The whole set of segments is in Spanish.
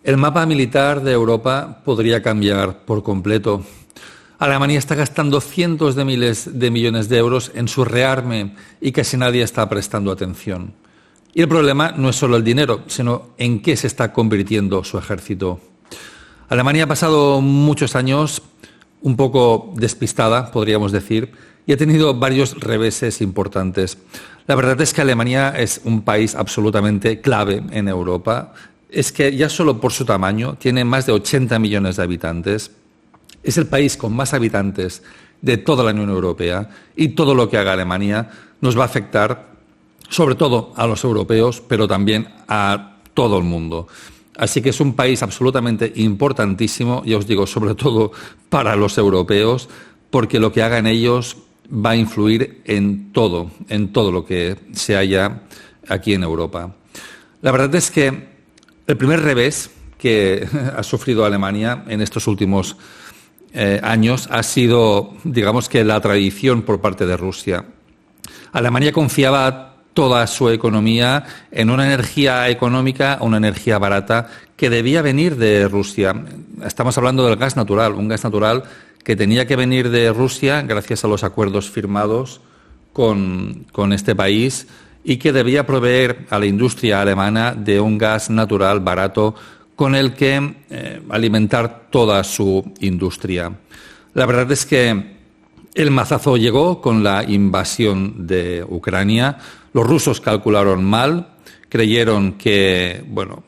El mapa militar de Europa podría cambiar por completo. Alemania está gastando cientos de miles de millones de euros en su rearme y casi nadie está prestando atención. Y el problema no es solo el dinero, sino en qué se está convirtiendo su ejército. Alemania ha pasado muchos años un poco despistada, podríamos decir, y ha tenido varios reveses importantes. La verdad es que Alemania es un país absolutamente clave en Europa. Es que ya solo por su tamaño tiene más de 80 millones de habitantes. Es el país con más habitantes de toda la Unión Europea y todo lo que haga Alemania nos va a afectar sobre todo a los europeos, pero también a todo el mundo. Así que es un país absolutamente importantísimo, ya os digo, sobre todo para los europeos, porque lo que hagan ellos va a influir en todo lo que se haya aquí en Europa. La verdad es que el primer revés que ha sufrido Alemania en estos últimos años ha sido, digamos que, la traición por parte de Rusia. Alemania confiaba toda su economía en una energía económica, una energía barata que debía venir de Rusia. Estamos hablando del gas natural, un gas natural que tenía que venir de Rusia gracias a los acuerdos firmados con este país y que debía proveer a la industria alemana de un gas natural barato con el que alimentar toda su industria. La verdad es que el mazazo llegó con la invasión de Ucrania. Los rusos calcularon mal, creyeron que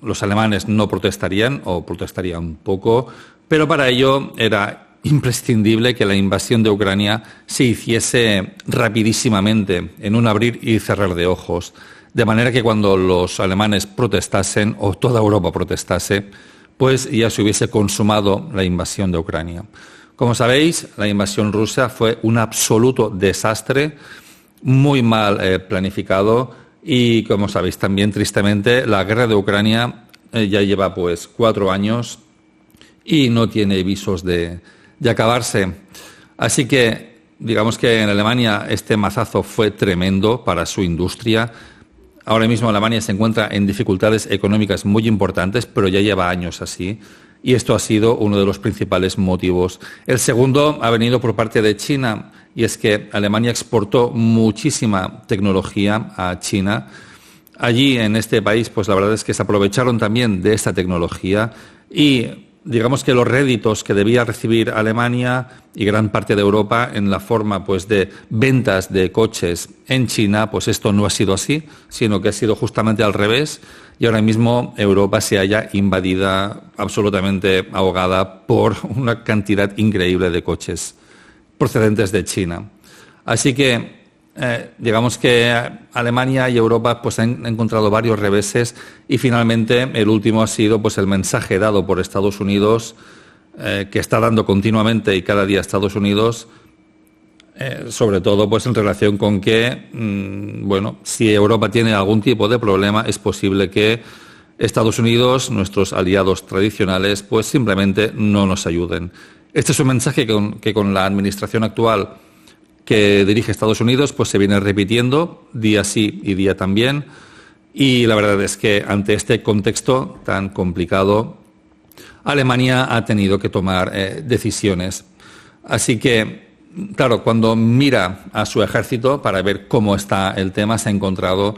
los alemanes no protestarían o protestarían poco, pero para ello era imprescindible que la invasión de Ucrania se hiciese rapidísimamente, en un abrir y cerrar de ojos, de manera que cuando los alemanes protestasen o toda Europa protestase, pues ya se hubiese consumado la invasión de Ucrania. Como sabéis, la invasión rusa fue un absoluto desastre, muy mal planificado y, como sabéis también, tristemente, la guerra de Ucrania ya lleva 4 años y no tiene visos de acabarse. Así que, digamos que en Alemania este mazazo fue tremendo para su industria. Ahora mismo Alemania se encuentra en dificultades económicas muy importantes, pero ya lleva años así. Y esto ha sido uno de los principales motivos. El segundo ha venido por parte de China, y es que Alemania exportó muchísima tecnología a China. Allí, en este país, pues la verdad es que se aprovecharon también de esta tecnología y digamos que los réditos que debía recibir Alemania y gran parte de Europa en la forma de ventas de coches en China, pues esto no ha sido así, sino que ha sido justamente al revés. Y ahora mismo Europa se halla invadida, absolutamente ahogada por una cantidad increíble de coches procedentes de China. Así que digamos que Alemania y Europa han encontrado varios reveses y finalmente el último ha sido el mensaje dado por Estados Unidos, que está dando continuamente y cada día Estados Unidos, sobre todo en relación con que si Europa tiene algún tipo de problema, es posible que Estados Unidos, nuestros aliados tradicionales, simplemente no nos ayuden. Este es un mensaje que con la administración actual que dirige Estados Unidos se viene repitiendo día sí y día también, y la verdad es que ante este contexto tan complicado Alemania ha tenido que tomar decisiones. Así que, claro, cuando mira a su ejército para ver cómo está el tema, se ha encontrado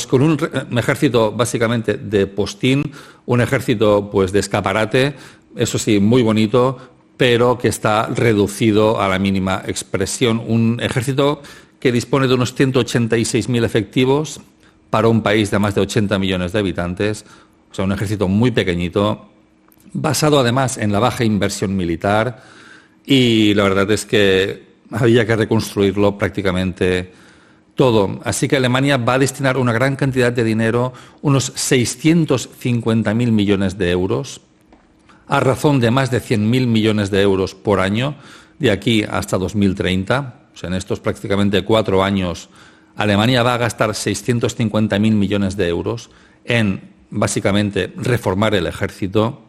con un ejército básicamente de postín, un ejército de escaparate, eso sí, muy bonito, pero que está reducido a la mínima expresión. Un ejército que dispone de unos 186.000 efectivos para un país de más de 80 millones de habitantes, o sea, un ejército muy pequeñito, basado además en la baja inversión militar, y la verdad es que había que reconstruirlo prácticamente todo. Así que Alemania va a destinar una gran cantidad de dinero, unos 650.000 millones de euros, a razón de más de 100.000 millones de euros por año, de aquí hasta 2030. O sea, en estos prácticamente 4 años, Alemania va a gastar 650.000 millones de euros en, básicamente, reformar el ejército,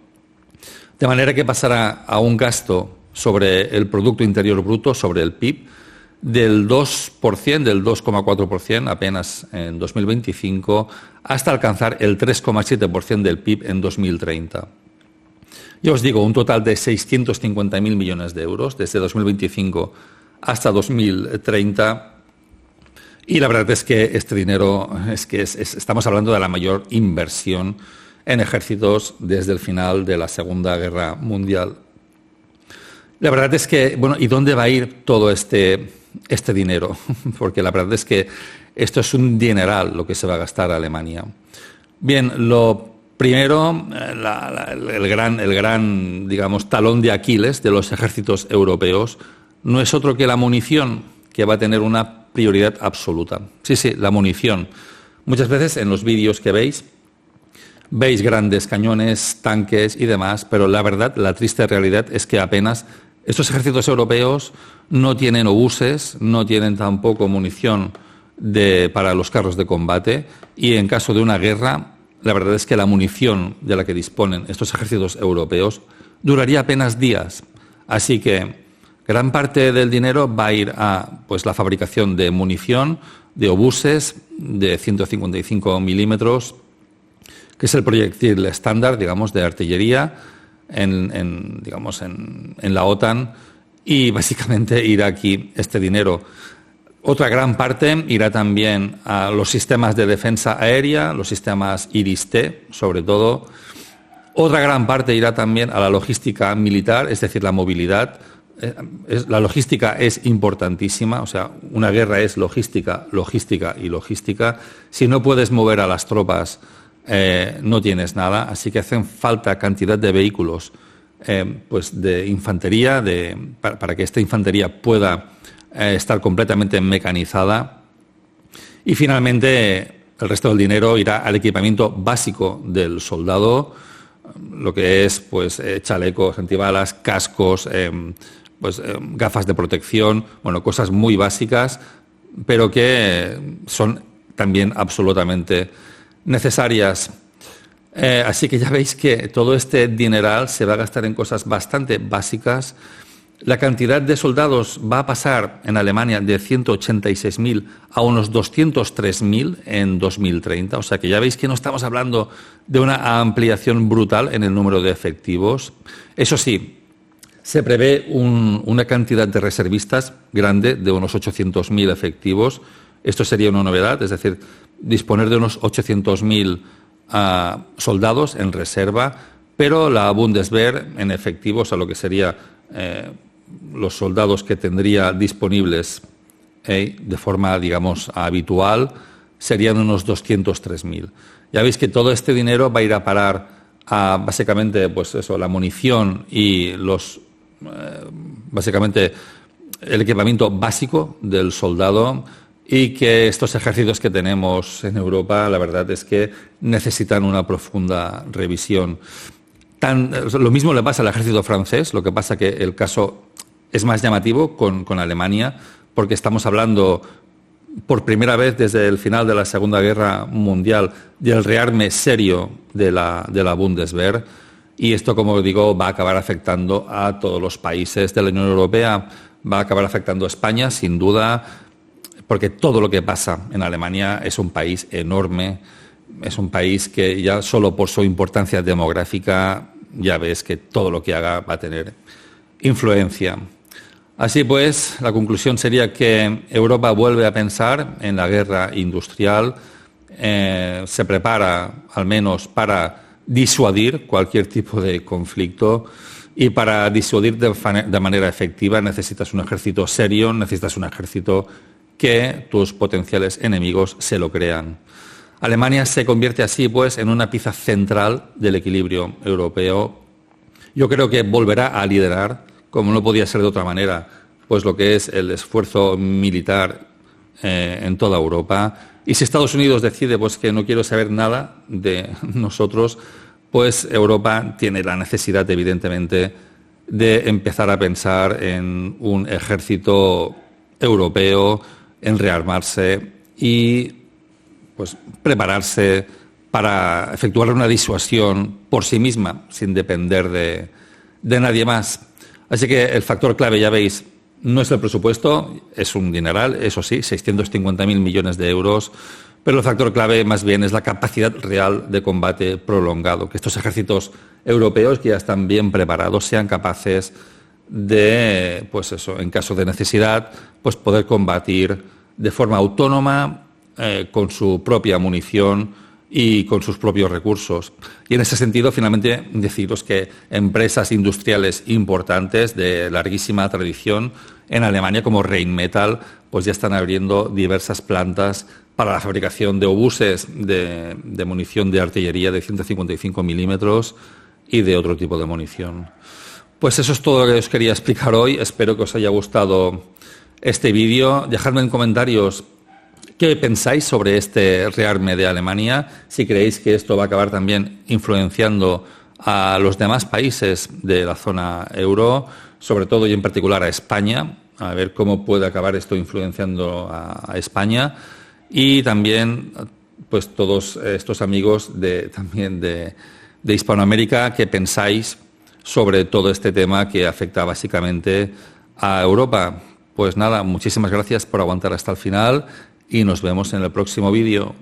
de manera que pasará a un gasto sobre el Producto Interior Bruto, sobre el PIB, del 2%, del 2,4% apenas en 2025, hasta alcanzar el 3,7% del PIB en 2030. Ya os digo, un total de 650.000 millones de euros desde 2025 hasta 2030. Y la verdad es que este dinero, estamos hablando de la mayor inversión en ejércitos desde el final de la Segunda Guerra Mundial. La verdad es que, bueno, ¿y dónde va a ir todo este dinero? Porque la verdad es que esto es un dineral lo que se va a gastar Alemania. Bien, lo primero, el gran, digamos, talón de Aquiles de los ejércitos europeos no es otro que la munición, que va a tener una prioridad absoluta. Sí, la munición. Muchas veces en los vídeos que veis grandes cañones, tanques y demás, pero la verdad, la triste realidad es que apenas estos ejércitos europeos no tienen obuses, no tienen tampoco munición para los carros de combate, y en caso de una guerra, la verdad es que la munición de la que disponen estos ejércitos europeos duraría apenas días. Así que gran parte del dinero va a ir a la fabricación de munición, de obuses de 155 milímetros, que es el proyectil estándar, digamos, de artillería en la OTAN, y básicamente irá aquí este dinero. Otra gran parte irá también a los sistemas de defensa aérea, los sistemas IRIS-T, sobre todo. Otra gran parte irá también a la logística militar, es decir, la movilidad. La logística es importantísima, o sea, una guerra es logística, logística y logística. Si no puedes mover a las tropas, no tienes nada, así que hacen falta cantidad de vehículos de infantería, para que esta infantería pueda estar completamente mecanizada. Y finalmente el resto del dinero irá al equipamiento básico del soldado, lo que es chalecos antibalas, cascos, gafas de protección, bueno, cosas muy básicas, pero que son también absolutamente necesarias. Así que ya veis que todo este dineral se va a gastar en cosas bastante básicas. La cantidad de soldados va a pasar en Alemania de 186.000 a unos 203.000 en 2030. O sea que ya veis que no estamos hablando de una ampliación brutal en el número de efectivos. Eso sí, se prevé una cantidad de reservistas grande, de unos 800.000 efectivos. Esto sería una novedad, es decir, disponer de unos 800.000 soldados en reserva, pero la Bundeswehr en efectivo, o sea, lo que sería los soldados que tendría disponibles de forma, digamos, habitual, serían unos 203.000. Ya veis que todo este dinero va a ir a parar a, básicamente, la munición y básicamente el equipamiento básico del soldado, y que estos ejércitos que tenemos en Europa, la verdad es que necesitan una profunda revisión. Lo mismo le pasa al ejército francés, lo que pasa que el caso es más llamativo con Alemania, porque estamos hablando por primera vez desde el final de la Segunda Guerra Mundial del rearme serio de la Bundeswehr, y esto, como digo, va a acabar afectando a todos los países de la Unión Europea, va a acabar afectando a España, sin duda, porque todo lo que pasa en Alemania es un país enorme, es un país que ya solo por su importancia demográfica ya ves que todo lo que haga va a tener influencia. Así pues, la conclusión sería que Europa vuelve a pensar en la guerra industrial, se prepara al menos para disuadir cualquier tipo de conflicto, y para disuadir de manera efectiva necesitas un ejército serio, necesitas un ejército que tus potenciales enemigos se lo crean. Alemania se convierte así en una pieza central del equilibrio europeo. Yo creo que volverá a liderar, como no podía ser de otra manera, lo que es el esfuerzo militar en toda Europa. Y si Estados Unidos decide que no quiero saber nada de nosotros, Europa tiene la necesidad, evidentemente, de empezar a pensar en un ejército europeo, en rearmarse y prepararse para efectuar una disuasión por sí misma, sin depender de nadie más. Así que el factor clave, ya veis, no es el presupuesto, es un dineral, eso sí, 650.000 millones de euros, Pero el factor clave más bien es la capacidad real de combate prolongado, que estos ejércitos europeos que ya están bien preparados sean capaces de, pues eso, en caso de necesidad, pues poder combatir de forma autónoma, con su propia munición y con sus propios recursos. Y en ese sentido, finalmente, deciros que empresas industriales importantes de larguísima tradición en Alemania, como Rheinmetall, pues ya están abriendo diversas plantas para la fabricación de obuses de munición de artillería de 155 milímetros y de otro tipo de munición. Pues eso es todo lo que os quería explicar hoy. Espero que os haya gustado este vídeo. Dejadme en comentarios qué pensáis sobre este rearme de Alemania, si creéis que esto va a acabar también influenciando a los demás países de la zona euro, sobre todo y en particular a España, a ver cómo puede acabar esto influenciando a España. Y también, pues todos estos amigos también de Hispanoamérica, ¿qué pensáis sobre todo este tema que afecta básicamente a Europa? Pues nada, muchísimas gracias por aguantar hasta el final y nos vemos en el próximo vídeo.